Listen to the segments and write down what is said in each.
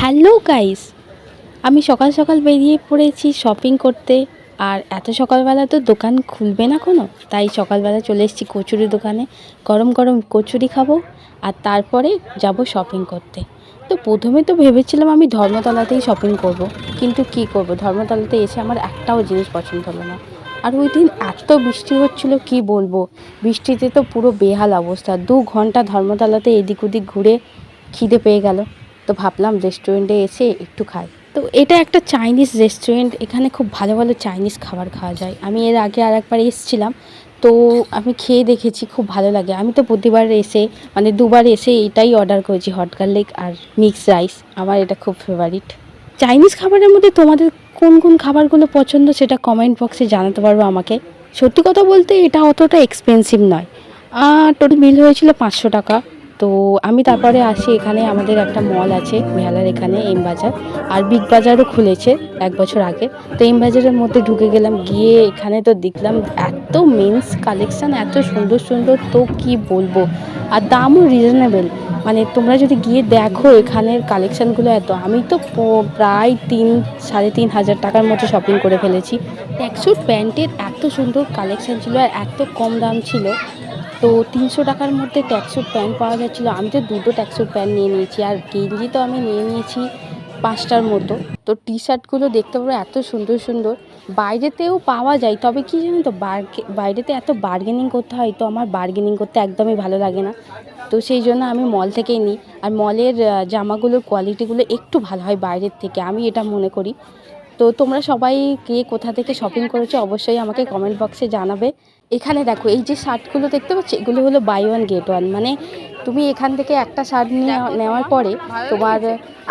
Hello guys, আমি সকাল সকাল বেরিয়ে পড়েছি শপিং করতে। আর এত সকালবেলা তো দোকান খুলবে না কোনো, তাই সকালবেলা চলে এসেছি কচুরি দোকানে। গরম গরম কচুরি খাবো আর তারপরে যাব শপিং করতে। তো প্রথমে তো ভেবেছিলাম আমি ধর্মতলাতেই শপিং করব, কিন্তু কি করব, ধর্মতলাতে এসে আমার একটাও জিনিস পছন্দ হলো না। আর ওই দিন এত বৃষ্টি হচ্ছিল, কি বলবো, বৃষ্টিতে তো পুরো বেহাল অবস্থা। 2 ঘন্টা ধর্মতলাতে এদিক ওদিক ঘুরে খিদে পেয়ে গেল। তো ভাবলাম রেস্টুরেন্টে এসে একটু খাই। তো এটা একটা চাইনিজ রেস্টুরেন্ট, এখানে খুব ভালো ভালো চাইনিজ খাবার খাওয়া যায়। আমি এর আগে আরেকবার এসেছিলাম, তো আমি খেয়ে দেখেছি, খুব ভালো লাগে। আমি তো প্রতিবার এসে মানে দুবার এসে এটাই অর্ডার করেছি, হট গার্লিক আর মিক্স রাইস। আমার এটা খুব ফেভারিট। চাইনিজ খাবারের মধ্যে তোমাদের কোন কোন খাবারগুলো পছন্দ সেটা কমেন্ট বক্সে জানাতে পারবো আমাকে। সত্যি কথা বলতে এটা অতটা এক্সপেন্সিভ নয়। টোটাল বিল হয়েছিল 500 টাকা। তো আমি তারপরে আসি, এখানে আমাদের একটা মল আছে বেহালার এখানে, এম বাজার। আর বিগ বাজারও খুলেছে 1 বছর আগে। তো এম বাজারের মধ্যে ঢুকে গেলাম, গিয়ে এখানে তো দেখলাম এত মেন্স কালেকশান, এত সুন্দর সুন্দর, তো কি বলবো। আর দামও রিজনেবল। মানে তোমরা যদি গিয়ে দেখো এখানের কালেকশানগুলো, আমি তো প্রায় 3-3.5 হাজার টাকার মতো শপিং করে ফেলেছি। ট্র্যাকস্যুট প্যান্টের এত সুন্দর কালেকশান ছিল আর এত কম দাম ছিল। তো 300 টাকার মধ্যে ট্র্যাকস্যুট প্যান্ট পাওয়া যাচ্ছিলো। আমি তো দুটো ট্র্যাকস্যুট প্যান্ট নিয়ে নিয়েছি, আর গেঞ্জি তো আমি নিয়ে নিয়েছি 5টার মতো। তো টি শার্টগুলো দেখতে পাবো এত সুন্দর সুন্দর, বাইরেতেও পাওয়া যায়। তবে কি জানো তো, বাইরেতে এত বার্গেনিং করতে হয়, তো আমার বার্গেনিং করতে একদমই ভালো লাগে না। তো সেই জন্য আমি মল থেকেই নিই। আর মলের জামাগুলোর কোয়ালিটিগুলো একটু ভালো হয় বাইরের থেকে, আমি এটা মনে করি। তো তোমরা সবাই কে কোথা থেকে শপিং করেছো অবশ্যই আমাকে কমেন্ট বক্সে জানাবে। এখানে দেখো, এই যে শার্টগুলো দেখতে পাচ্ছ, এগুলো হলো বাই ওয়ান গেট ওয়ান। মানে তুমি এখান থেকে একটা শার্ট নেওয়ার পরে তোমার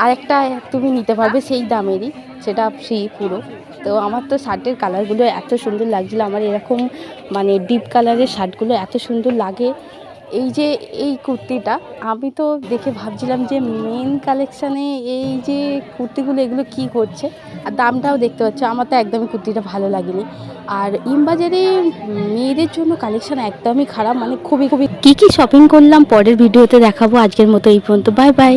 আরেকটা তুমি নিতে পারবে সেই দামেরই, সেটা ফ্রি পুরো। তো আমার তো শার্টের কালারগুলো এত সুন্দর লাগছিলো, আমার এরকম মানে ডিপ কালারের শার্টগুলো এত সুন্দর লাগে। এই যে এই কুর্তিটা, আমি তো দেখে ভাবছিলাম যে মেন কালেকশানে এই যে কুর্তিগুলো এগুলো কী করছে। আর দামটাও দেখতে পাচ্ছ, আমার তো একদমই কুর্তিটা ভালো লাগেনি। আর ইমবাজারে মেয়েদের জন্য কালেকশান একদমই খারাপ, মানে খুবই খুবই। কী কী শপিং করলাম পরের ভিডিওতে দেখাবো। আজকের মতো এই পর্যন্ত, বাই বাই।